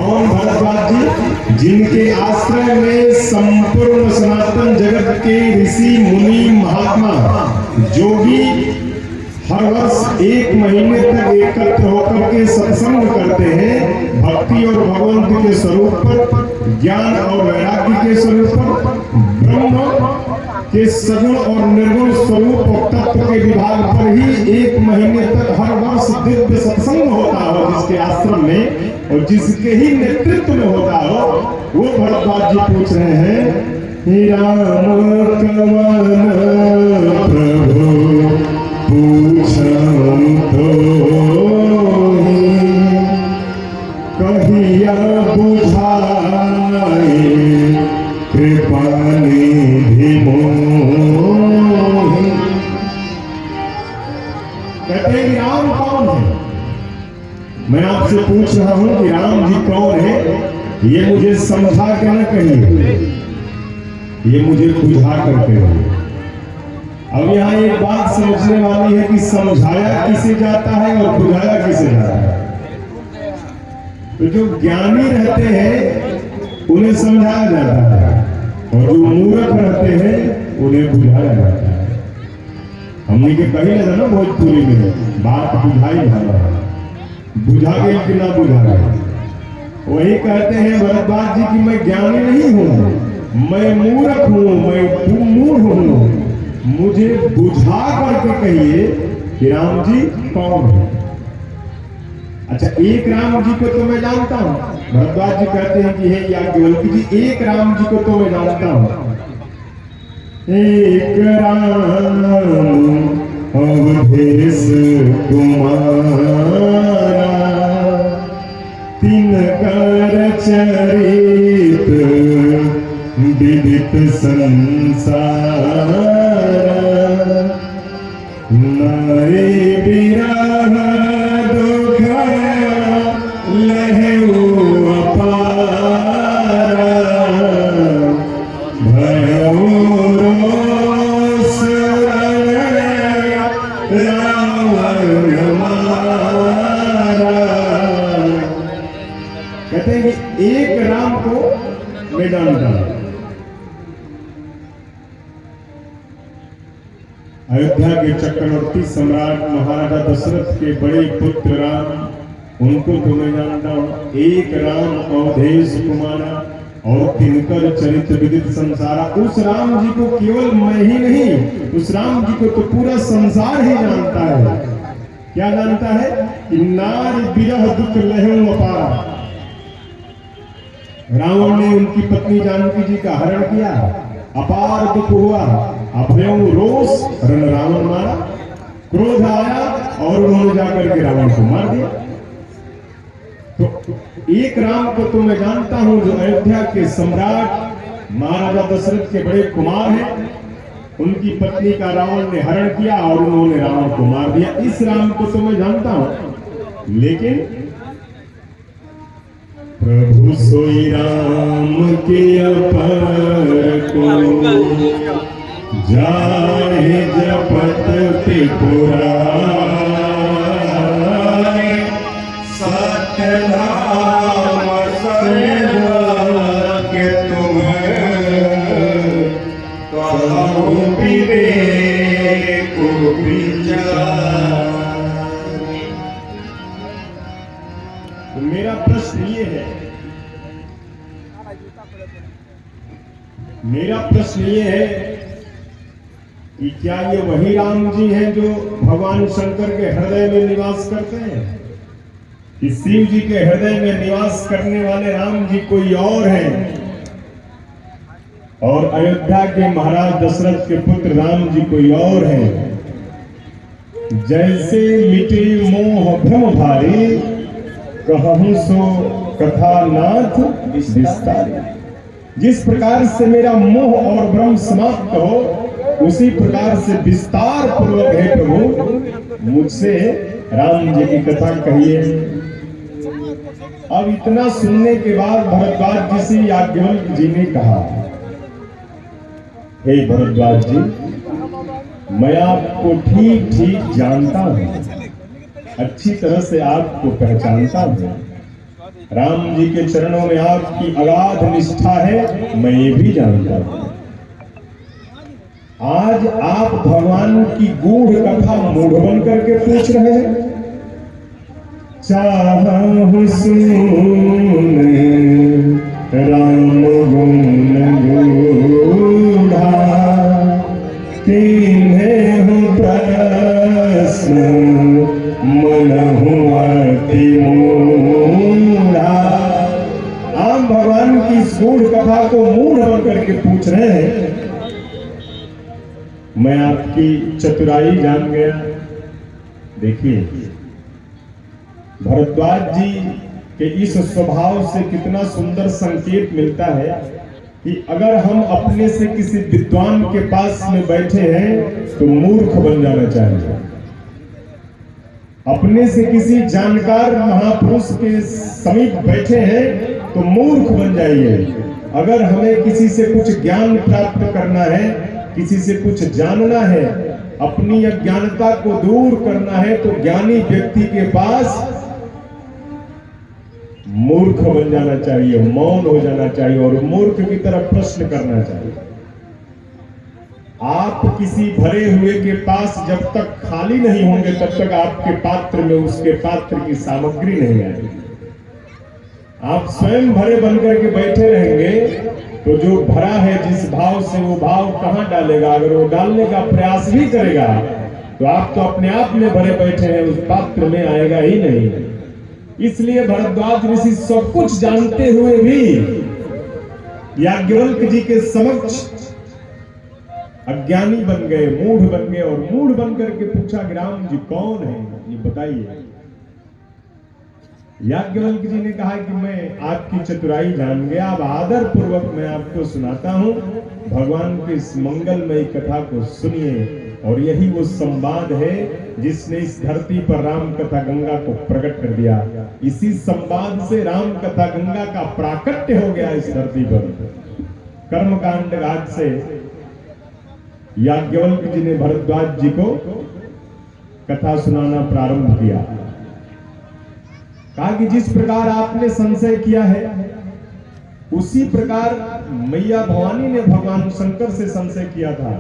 कौन भरद्वाज जी? जिनके आश्रय में संपूर्ण सनातन जगत के ऋषि मुनि महात्मा जोगी हर वर्ष 1 महीने तक एकत्र होकर के सत्संग करते हैं। भक्ति और भगवंत के स्वरूप पर, ज्ञान और वैराग्य के स्वरूप पर, ब्रह्म के सगुण और निर्गुण स्वरूप और तत्व के विभाग पर ही 1 महीने तक हर वर्ष दिव्य सत्संग होता हो जिसके आश्रम में और जिसके ही नेतृत्व में होता हो, वो भरद्वाज जी पूछ रहे हैं, हे राम कवन प्रभु पूछम तो कहिया बुझाए कृपा निधि मोहि। कहते हैं कि राम कौन है? मैं आपसे पूछ रहा हूं कि राम जी कौन है, ये मुझे समझा के न कहिए, ये मुझे बुझा कर कहिए। अब यहाँ एक बात समझने वाली है कि समझाया किसे जाता है और बुझाया किसे जाता है। तो जो ज्ञानी रहते हैं उन्हें समझाया जाता है और जो मूर्ख रहते हैं उन्हें बुझाया जाता है। हमने के कही ना भोजपुरी में बात बुझाई बुझा गई कि ना बुझा गई। वही कहते हैं भरद्वाज जी की मैं ज्ञानी नहीं हूँ, मैं मूर्ख हूँ, मैं मूढ़ हूँ, मुझे बुझा करके कहिए कि राम जी कौन है। अच्छा, एक राम जी को तो मैं जानता हूं। भरद्वाज जी कहते हैं कि हे याज्ञवल्क्य जी, एक राम जी को तो मैं जानता हूं। एक राम अवधेश कुमारा, तिनकर चरित विदित संसार, नए विरह दुख लहू अपारा, भयो रोष रावण मारा। कहते हैं कि एक राम को मैं जानता हूं। अयोध्या के चक्रवर्ती सम्राट महाराजा दशरथ के बड़े पुत्र राम, उनको तो मैं जानता हूँ। एक राम अवधेश कुमारा और तिनकर चरित्र विदित संसारा। उस राम जी को केवल मैं ही नहीं, उस राम जी को तो पूरा संसार ही जानता है। क्या जानता है? कि नारी विरह दुख लहू अपारा। रावण ने उनकी पत्नी जानकी जी का हरण किया, अपार दुख हुआ, अभयं रोष रण रावण मारा। क्रोध आया और उन्होंने जाकर के रावण को मार दिया। तो एक राम को तो मैं जानता हूं जो अयोध्या के सम्राट महाराजा दशरथ के बड़े कुमार हैं, उनकी पत्नी का रावण ने हरण किया और उन्होंने रावण को मार दिया। इस राम को तो मैं जानता हूं, लेकिन प्रभु सोई राम के अपर को जाए जपत त्रिपुरा, सत्य नाम के तुम कहूँ विवेक विचार। तो मेरा प्रश्न ये है, कि क्या ये वही राम जी हैं जो भगवान शंकर के हृदय में निवास करते हैं? कि शिव जी के हृदय में निवास करने वाले राम जी कोई और हैं और अयोध्या के महाराज दशरथ के पुत्र राम जी कोई और हैं? जैसे मिटे मोह भ्रम भारी, कहूं सो कथा नाथ विस्तारी। जिस प्रकार से मेरा मोह और भ्रम समाप्त हो, उसी प्रकार से विस्तार पूर्वक है प्रभु मुझसे राम जी की कथा कहिए। अब इतना सुनने के बाद भरद्वाज जी से याज्ञवल्क्य जी ने कहा, हे भरद्वाज जी, मैं आपको ठीक ठीक जानता हूं, अच्छी तरह से आपको पहचानता हूं। राम जी के चरणों में आपकी अगाध निष्ठा है, मैं ये भी जानता हूं। आज आप भगवान की गूढ़ कथा मूढ़ बन करके पूछ रहे हैं। चाहूं सुन राम गुण गूढ़ा, तिन्हें हूँ प्रश्न मनहु अति मूढ़ा। आप भगवान की इस गूढ़ कथा को मूढ़ बन करके पूछ रहे हैं। मैं आपकी चतुराई जान गया। देखिए, भरद्वाज जी के इस स्वभाव से कितना सुंदर संकेत मिलता है कि अगर हम अपने से किसी विद्वान के पास में बैठे हैं तो मूर्ख बन जाना चाहिए। अपने से किसी जानकार महापुरुष के समीप बैठे हैं तो मूर्ख बन जाइए। अगर हमें किसी से कुछ ज्ञान प्राप्त करना है, किसी से कुछ जानना है, अपनी अज्ञानता को दूर करना है, तो ज्ञानी व्यक्ति के पास मूर्ख बन जाना चाहिए, मौन हो जाना चाहिए और मूर्ख की तरफ प्रश्न करना चाहिए। आप किसी भरे हुए के पास जब तक खाली नहीं होंगे तब तक आपके पात्र में उसके पात्र की सामग्री नहीं आएगी। आप स्वयं भरे बनकर के बैठे रहेंगे तो जो भरा है जिस भाव से, वो भाव कहां डालेगा? अगर वो डालने का प्रयास भी करेगा तो आप तो अपने आप में भरे बैठे हैं, उस पात्र में आएगा ही नहीं। इसलिए भरद्वाज ऋषि सब कुछ जानते हुए भी याज्ञवल्क्य जी के समक्ष अज्ञानी बन गए, मूढ़ बन गए और मूढ़ बन करके पूछा कि राम जी कौन है, ये बताइए। याज्ञवल्क्य जी ने कहा कि मैं आपकी चतुराई जान गया, अब आदर पूर्वक मैं आपको सुनाता हूं। भगवान की इस मंगलमयी कथा को सुनिए। और यही वो संवाद है जिसने इस धरती पर राम कथा गंगा को प्रकट कर दिया। इसी संवाद से राम कथा गंगा का प्राकट्य हो गया इस धरती पर। कर्मकांड घाट से याज्ञवल्क्य जी ने भरद्वाज जी को कथा सुनाना प्रारंभ किया। कहा कि जिस प्रकार आपने संशय किया है उसी प्रकार मैया भवानी ने भगवान शंकर से संशय किया था,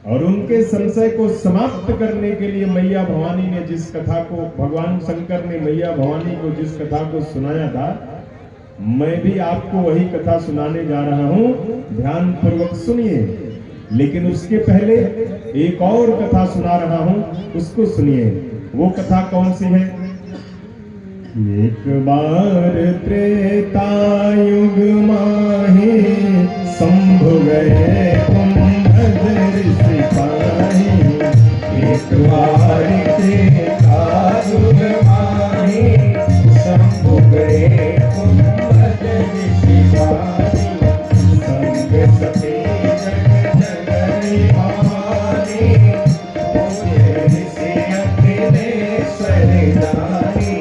और उनके संशय को समाप्त करने के लिए मैया भवानी ने जिस कथा को, भगवान शंकर ने मैया भवानी को जिस कथा को सुनाया था, मैं भी आपको वही कथा सुनाने जा रहा हूं। ध्यान पूर्वक सुनिए। लेकिन उसके पहले एक और कथा सुना रहा हूं, उसको सुनिए। वो कथा कौन सी है? एक बार त्रेता युग माहे शंभु गए कुंभज ऋषि पाहि। एक बार त्रेता युग माहे शंभु गए कुंभज ऋषि पाहि। संग सते जग जननी भवानी, ऋषि अखिलेश्वर दानी।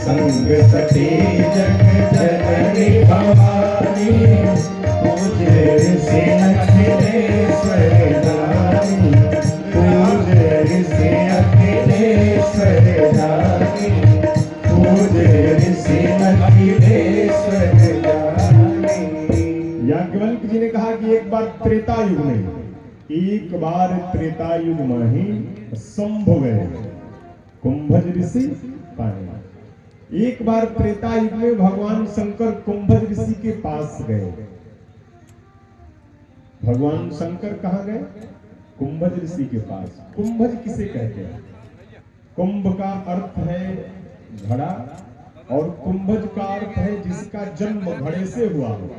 संग सती जग जननी भवानी, पूज्य ऋषि अखिलेश्वर दानी। पूज्य ऋषि अखिलेश्वर दानी। पूज्य ऋषि अखिलेश्वर दानी। याज्ञवल्क्य जी ने कहा कि एक बार त्रेता युग में, एक बार त्रेता युग में ही शंभु गए कुंभज ऋषि पाए। एक बार त्रेता युग में भगवान शंकर कुंभज ऋषि के पास गए। भगवान शंकर कहां गए? कुंभज ऋषि के पास। कुंभज किसे कहते हैं? कुंभ का अर्थ है घड़ा, और कुंभज का अर्थ है जिसका जन्म घड़े से हुआ हो,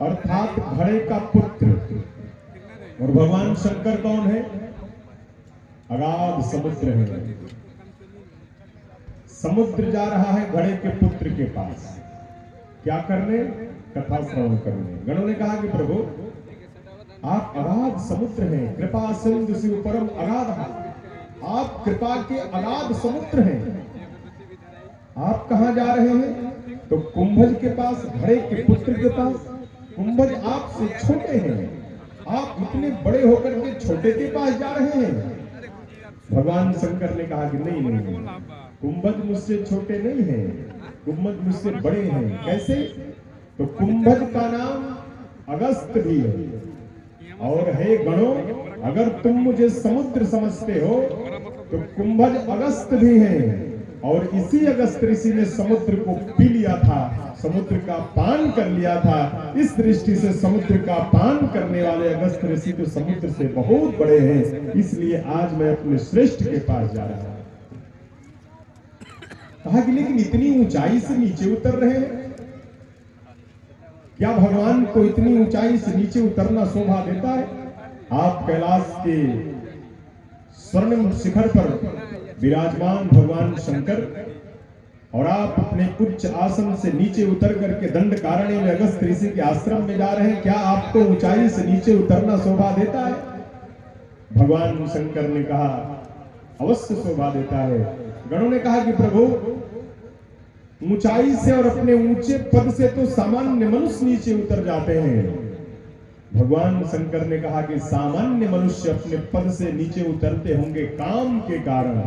अर्थात घड़े का पुत्र। और भगवान शंकर कौन है? अगाध समुद्र है। समुद्र जा रहा है घड़े के पुत्र के पास, क्या करने? कथा श्रवण करने। गणों ने कहा कि प्रभु आप अगाध समुद्र हैं, कृपा सिंधु शिव परम अगाध, आप कृपा के अगाध समुद्र हैं। आप कहां जा रहे हैं? तो कुंभज के पास, घड़े के पुत्र के पास। कुंभज आपसे छोटे हैं, आप इतने बड़े होकर के छोटे के पास जा रहे हैं। भगवान शंकर ने कहा कि नहीं नहीं, कुंभज मुझसे छोटे नहीं हैं, कुंभज मुझसे बड़े हैं। कैसे? तो कुंभज का नाम अगस्त भी है। और हे गणों, अगर तुम मुझे समुद्र समझते हो तो कुंभज अगस्त भी है। और इसी अगस्त ऋषि ने समुद्र को पी लिया था, समुद्र का पान कर लिया था। इस दृष्टि से समुद्र का पान करने वाले अगस्त ऋषि तो समुद्र से बहुत बड़े हैं। इसलिए आज मैं अपने श्रेष्ठ के पास जा रहा हूं। कहा कि लेकिन इतनी ऊंचाई से नीचे उतर रहे हैं, क्या भगवान को इतनी ऊंचाई से नीचे उतरना शोभा देता है? आप कैलाश के स्वर्णिम शिखर पर विराजमान भगवान शंकर, और आप अपने उच्च आसन से नीचे उतर करके दंडकारण्य में अगस्त ऋषि के आश्रम में जा रहे हैं। क्या आपको ऊंचाई से नीचे उतरना शोभा देता है? भगवान शंकर ने कहा, अवश्य शोभा देता है। गणों ने कहा कि प्रभु, ऊंचाई से और अपने ऊंचे पद से तो सामान्य मनुष्य नीचे उतर जाते हैं। भगवान शंकर ने कहा कि सामान्य मनुष्य अपने पद से नीचे उतरते होंगे काम के कारण,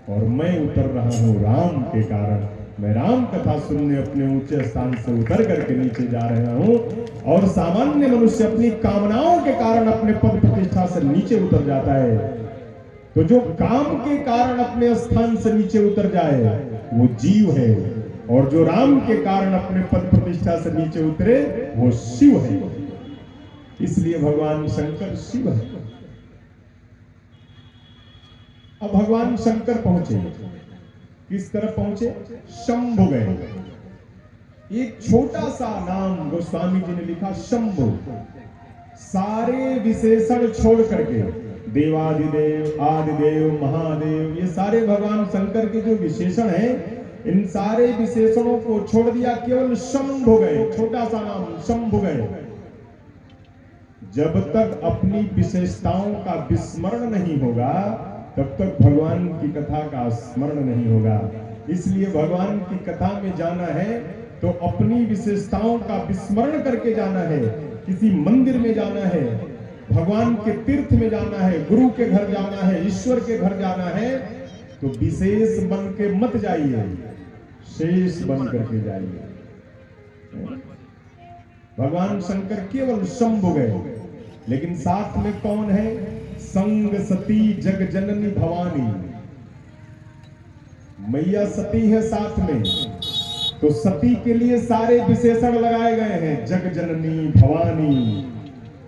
और मैं उतर रहा हूं राम के कारण। मैं राम कथा सुनने अपने ऊंचे स्थान से उतर करके नीचे जा रहा हूं, और सामान्य मनुष्य अपनी कामनाओं के कारण अपने पद प्रतिष्ठा से नीचे उतर जाता है। तो जो काम के कारण अपने स्थान से नीचे उतर जाए वो जीव है, और जो राम के कारण अपने पद प्रतिष्ठा से नीचे उतरे वो शिव है। इसलिए भगवान शंकर शिव है। अब भगवान शंकर पहुंचे, किस तरफ पहुंचे? शंभु गए। एक छोटा सा नाम गोस्वामी जी ने लिखा, शंभु। सारे विशेषण छोड़ करके देवादिदेव, आदिदेव, महादेव, ये सारे भगवान शंकर के जो विशेषण हैं, इन सारे विशेषणों को छोड़ दिया, केवल शंभु गए। छोटा सा नाम शंभु गए। जब तक अपनी विशेषताओं का विस्मरण नहीं होगा तब तक भगवान की कथा का स्मरण नहीं होगा। इसलिए भगवान की कथा में जाना है तो अपनी विशेषताओं का विस्मरण करके जाना है। किसी मंदिर में जाना है, भगवान के तीर्थ में जाना है, गुरु के घर जाना है, ईश्वर के घर जाना है, तो विशेष बन के मत जाइए, शेष बन करके जाइए। भगवान शंकर केवल शंभु गए, लेकिन साथ में कौन है? संग सती जग जननी भवानी। मैया सती है साथ में, तो सती के लिए सारे विशेषण लगाए गए हैं। जग जननी भवानी,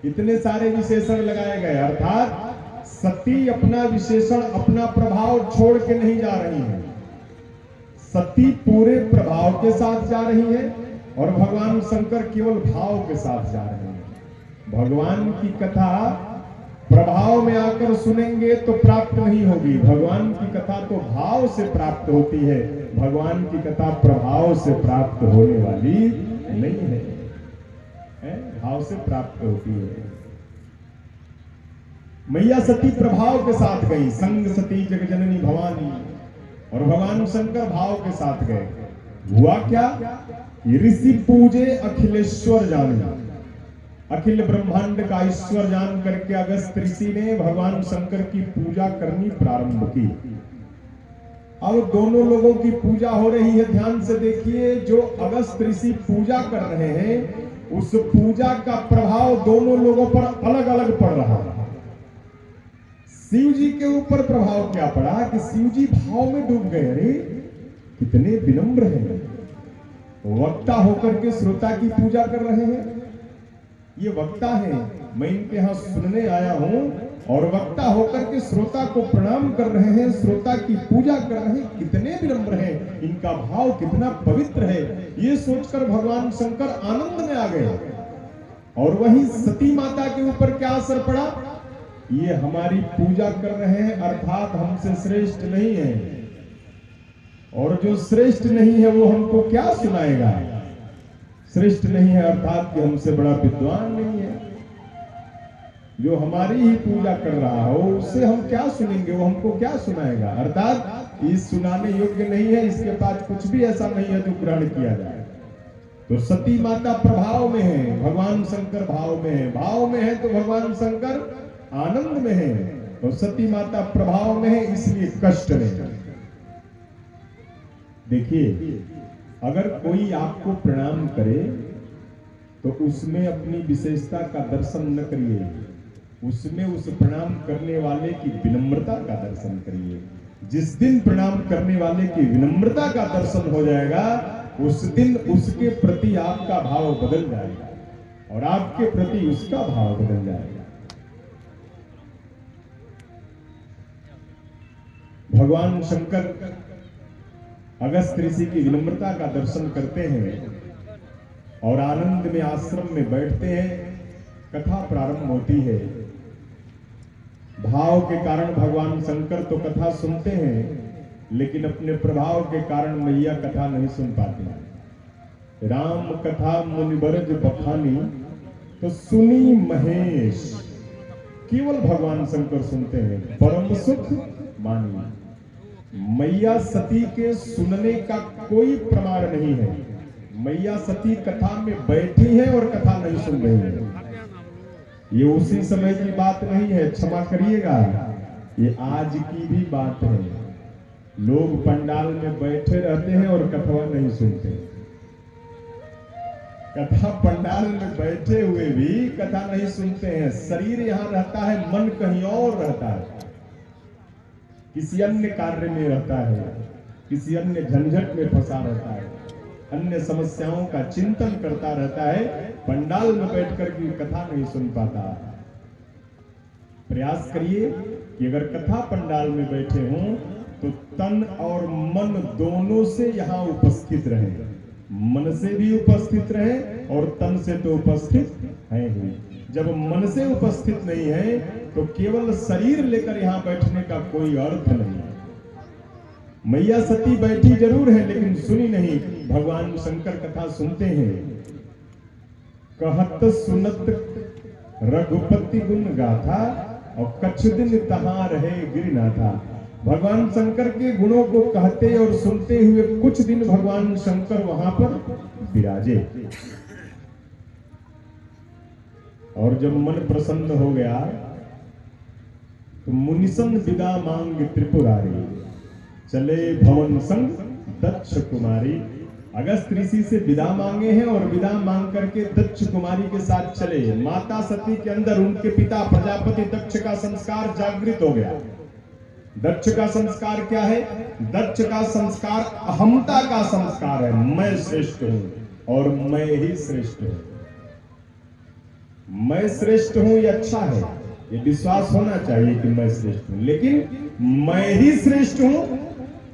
इतने सारे विशेषण लगाए गए। अर्थात सती अपना विशेषण, अपना प्रभाव छोड़ के नहीं जा रही है। सती पूरे प्रभाव के साथ जा रही है, और भगवान शंकर केवल भाव के साथ जा रहे हैं। भगवान की कथा प्रभाव में आकर सुनेंगे तो प्राप्त नहीं होगी। भगवान की कथा तो भाव से प्राप्त होती है। भगवान की कथा प्रभाव से प्राप्त होने वाली नहीं है, भाव से प्राप्त होती है। मैया सती प्रभाव के साथ गई, संग सती जग जननी भवानी, और भगवान शंकर भाव के साथ गए। हुआ क्या? ऋषि पूजे अखिलेश्वर जाने, अखिल ब्रह्मांड का ईश्वर जान करके अगस्त ऋषि ने भगवान शंकर की पूजा करनी प्रारंभ की। अब दोनों लोगों की पूजा हो रही है। ध्यान से देखिए, जो अगस्त ऋषि पूजा कर रहे हैं उस पूजा का प्रभाव दोनों लोगों पर अलग अलग पड़ रहा है। शिव जी के ऊपर प्रभाव क्या पड़ा कि शिव जी भाव में डूब गए। अरे कितने विनम्र हैं, वक्ता होकर के श्रोता की पूजा कर रहे हैं। ये वक्ता है, मैं इनके यहाँ सुनने आया हूं, और वक्ता होकर के श्रोता को प्रणाम कर रहे हैं, श्रोता की पूजा कर रहे हैं। कितने विनम्र हैं, इनका भाव कितना पवित्र है। ये सोचकर भगवान शंकर आनंद में आ गए। और वहीं सती माता के ऊपर क्या असर पड़ा? ये हमारी पूजा कर रहे हैं, अर्थात हमसे श्रेष्ठ नहीं है, और जो श्रेष्ठ नहीं है वो हमको क्या सुनाएगा? श्रेष्ठ नहीं है अर्थात कि हमसे बड़ा विद्वान नहीं है। जो हमारी ही पूजा कर रहा हो उससे हम क्या सुनेंगे, वो हमको क्या सुनाएगा? अर्थात ये सुनाने योग्य नहीं है, इसके पास कुछ भी ऐसा नहीं है जो ग्रहण किया जाए। तो सती माता प्रभाव में है, भगवान शंकर भाव में है। भाव में है तो भगवान शंकर आनंद में है, और सती माता प्रभाव में है, इसलिए कष्ट में है। देखिए, अगर कोई आपको प्रणाम करे तो उसमें अपनी विशेषता का दर्शन न करिए, उसमें उस प्रणाम करने वाले की विनम्रता का दर्शन करिए। जिस दिन प्रणाम करने वाले की विनम्रता का दर्शन हो जाएगा, उस दिन उसके प्रति आपका भाव बदल जाएगा और आपके प्रति उसका भाव बदल जाएगा। भगवान शंकर अगस्त ऋषि की विनम्रता का दर्शन करते हैं और आनंद में आश्रम में बैठते हैं। कथा प्रारंभ होती है। भाव के कारण भगवान शंकर तो कथा सुनते हैं, लेकिन अपने प्रभाव के कारण मैया कथा नहीं सुन पाती। राम कथा मुनिबरज बखानी तो सुनी महेश, केवल भगवान शंकर सुनते हैं, परम सुख मानी। मैया सती के सुनने का कोई प्रमाण नहीं है। मैया सती कथा में बैठी है और कथा नहीं सुन रही है। ये उसी समय की बात नहीं है, क्षमा करिएगा, ये आज की भी बात है। लोग पंडाल में बैठे रहते हैं और कथा नहीं सुनते। कथा पंडाल में बैठे हुए भी कथा नहीं सुनते हैं। शरीर यहां रहता है, मन कहीं और रहता है, किसी अन्य कार्य में रहता है, किसी अन्य झंझट में फंसा रहता है, अन्य समस्याओं का चिंतन करता रहता है। पंडाल में बैठकर की कथा नहीं सुन पाता। प्रयास करिए कि अगर कथा पंडाल में बैठे हों तो तन और मन दोनों से यहां उपस्थित रहे। मन से भी उपस्थित रहे और तन से तो उपस्थित है ही। जब मन से उपस्थित नहीं है तो केवल शरीर लेकर यहां बैठने का कोई अर्थ नहीं। मैया सती बैठी जरूर है लेकिन सुनी नहीं। भगवान शंकर कथा सुनते हैं। कहत सुनत रघुपति गुण गाथा और कछ दिन तहां रहे गिरनाथा। भगवान शंकर के गुणों को कहते और सुनते हुए कुछ दिन भगवान शंकर वहां पर विराजे। और जब मन प्रसन्न हो गया तो मुनिसन विदा मांग त्रिपुरारी, चले भवन संग दक्ष कुमारी। अगस्त ऋषि से विदा मांगे हैं और विदा मांग करके दक्ष कुमारी के साथ चले। माता सती के अंदर उनके पिता प्रजापति दक्ष का संस्कार जागृत हो गया। दक्ष का संस्कार क्या है? दक्ष का संस्कार अहमता का संस्कार है। मैं श्रेष्ठ हूं और मैं ही श्रेष्ठ हूं। मैं श्रेष्ठ हूं ये अच्छा है, ये विश्वास होना चाहिए कि मैं श्रेष्ठ हूं, लेकिन मैं ही श्रेष्ठ हूं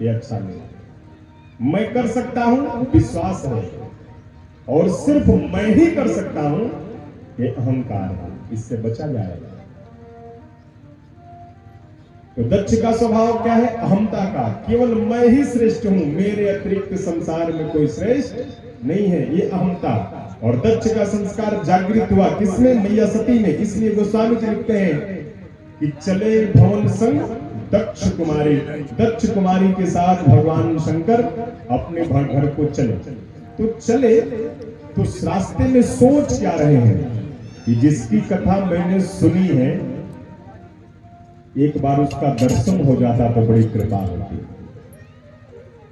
ये अच्छा नहीं। मैं कर सकता हूं विश्वास है, और सिर्फ मैं ही कर सकता हूं ये अहंकार है। इससे बचा जाएगा। तो दक्ष का स्वभाव क्या है? अहमता का। केवल मैं ही श्रेष्ठ हूं, मेरे अतिरिक्त संसार में कोई श्रेष्ठ नहीं है, ये अहमता। और दक्ष का संस्कार जागृत हुआ किसमें? मैया सती में। इसलिए गोस्वामी जी लिखते हैं कि चले भवन संग दक्ष कुमारी। दक्ष कुमारी के साथ भगवान शंकर अपने घर को चले। तो चले तो रास्ते में सोच क्या रहे हैं कि जिसकी कथा मैंने सुनी है एक बार उसका दर्शन हो जाता तो बड़ी कृपा होती।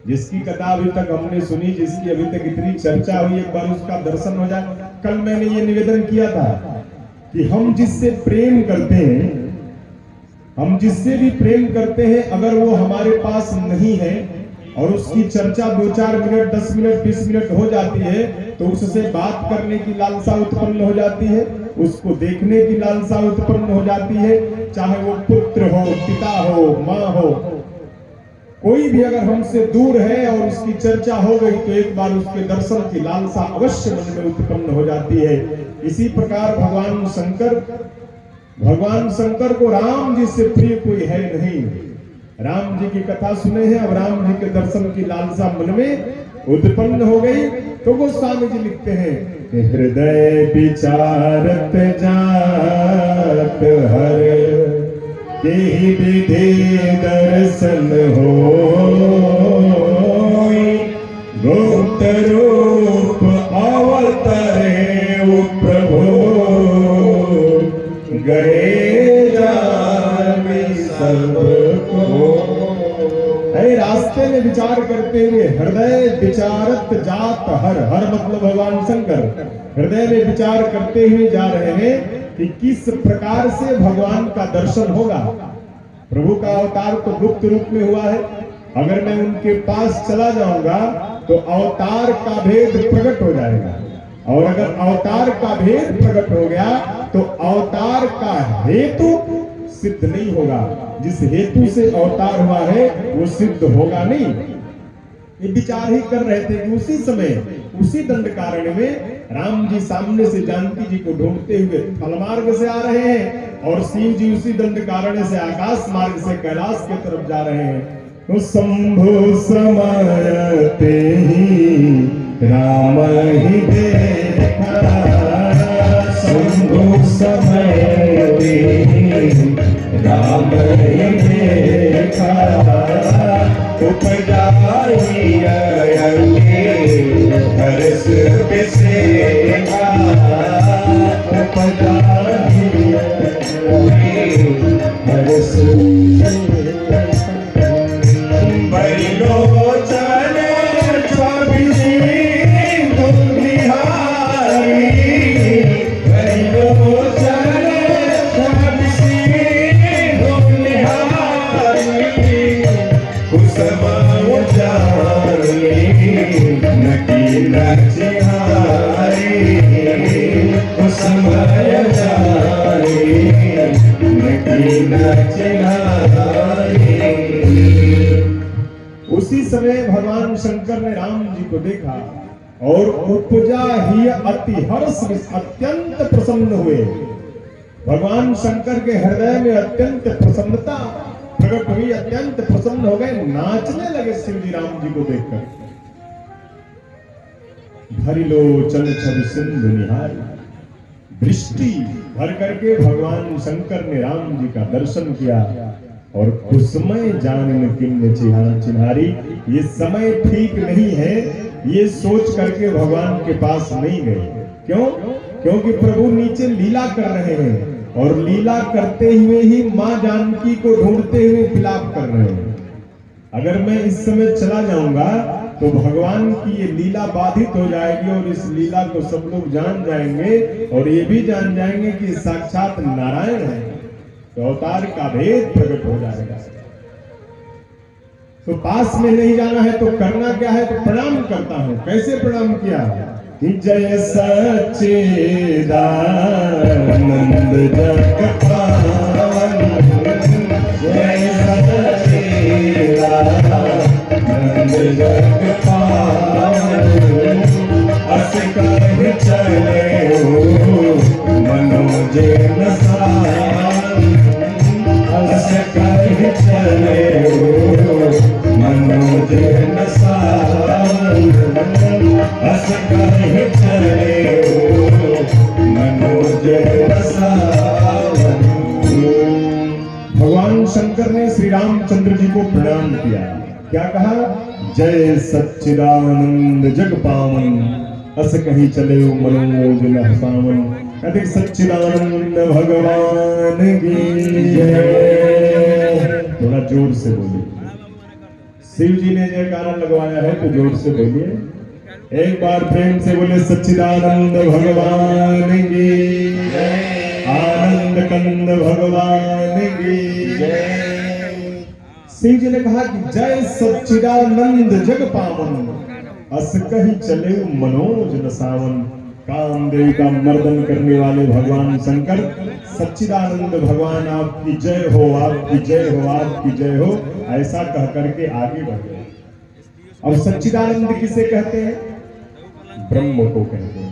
जिसकी कथा अभी तक हमने सुनी, जिसकी अभी तक इतनी चर्चा हुई, एक बार उसका दर्शन हो जाए। कल मैंने ये निवेदन किया था कि हम जिससे प्रेम करते हैं, हम जिससे भी प्रेम करते हैं, अगर वो हमारे पास नहीं है और उसकी चर्चा 2-4 मिनट, 10 मिनट, 20 मिनट हो जाती है तो उससे बात करने की लालसा उत्पन्न हो जाती है, उसको देखने की लालसा उत्पन्न हो जाती है। चाहे वो पुत्र हो, पिता हो, माँ हो, कोई भी अगर हमसे दूर है और उसकी चर्चा हो गई तो एक बार उसके दर्शन की लालसा अवश्य मन में उत्पन्न हो जाती है। इसी प्रकार भगवान शंकर को राम जी से प्रिय कोई है नहीं। राम जी की कथा सुने हैं, अब राम जी के दर्शन की लालसा मन में उत्पन्न हो गई। तो गोस्वामी जी लिखते हैं, हृदय विचारत जात हर यही विधि दर्शन हो, गुप्त रूप अवतरे प्रभु, गए जान सबको। रास्ते में विचार करते हुए हृदय विचारत जात हर, हर मतलब भगवान शंकर हृदय में विचार करते हुए जा रहे हैं कि किस प्रकार से भगवान का दर्शन होगा। प्रभु का अवतार तो गुप्त रूप में हुआ है, अगर मैं उनके पास चला जाऊंगा तो अवतार का भेद प्रकट हो जाएगा, और अगर अवतार का भेद प्रकट हो गया तो अवतार का हेतु सिद्ध नहीं होगा। जिस हेतु से अवतार हुआ है वो सिद्ध होगा नहीं। ये विचार ही कर रहे थे कि उसी समय उसी दंडकारण्य में राम जी सामने से जानकी जी को ढूंढते हुए थल मार्ग से आ रहे हैं और शिव जी उसी दंडकारण्य से आकाश मार्ग से कैलाश की तरफ जा रहे हैं। तो शंभु समायते ही राम ही देखा, शंभु समायते ही राम ही देखा, उपजाई हर्ष बिसेखा, उपजाई हर्ष बलिलोचने छवि दुनिहारी, बलिलोचने छवि दुनिहारी, कुसुम जारी नकी नचिहारी, कुसुम जारी नकी नचिहारी। उसी समय भगवान शंकर ने राम जी को देखा और उपजा ही अति हर्ष, अत्यंत प्रसन्न हुए। भगवान शंकर के हृदय में अत्यंत प्रसन्नता प्रकट हुई, अत्यंत प्रसन्न हो गए, नाचने लगे शिव जी राम जी को देखकर। भरिलोचन छवि सिंधु निहारी, दृष्टि भर करके भगवान शंकर ने राम जी का दर्शन किया और कुसुमय जान किन्न चिन्हारी, ये समय ठीक नहीं है, ये सोच करके भगवान के पास नहीं गए। क्यों? क्योंकि प्रभु नीचे लीला कर रहे हैं और लीला करते हुए ही मां जानकी को ढूंढते हुए विलाप कर रहे हैं। अगर मैं इस समय चला जाऊंगा तो भगवान की ये लीला बाधित हो जाएगी और इस लीला को सब लोग जान जाएंगे और ये भी जान जाएंगे कि साक्षात नारायण है, तो अवतार का भेद प्रकट हो जाएगा। तो पास में नहीं जाना है तो करना क्या है? तो प्रणाम करता हूं। कैसे प्रणाम किया? कि जय सच्चिदानंद जग पावन, जय सच्चिदानंद जग पावन, अस कहि चले मनोजे न सावन, अस कहि चले मनोजे न सावन, अस कहि चले मनोजे न सावन। भगवान शंकर ने श्री रामचंद्र जी को प्रणाम किया। क्या कहा? जय सच्चिदानंद जग पावन, अस कहीं चले मनोज न सावन। कहते सच्चिदानंद भगवान की जय। थोड़ा जोर से बोलिए। शिव जी ने जयकारा लगवाया है तो जोर से बोलिए। एक बार प्रेम से बोले सच्चिदानंद भगवान की जय, आनंद कंद भगवान की जय। शिव जी ने कहा कि जय सच्चिदानंद जग पावन, अस कहि चले मनोज न सावन। कामदेव का मर्दन करने वाले भगवान शंकर, सच्चिदानंद भगवान आपकी जय हो, आपकी जय हो, आपकी जय हो, ऐसा कह करके आगे बढ़ गए। अब सच्चिदानंद किसे कहते हैं? ब्रह्म को कहते हैं।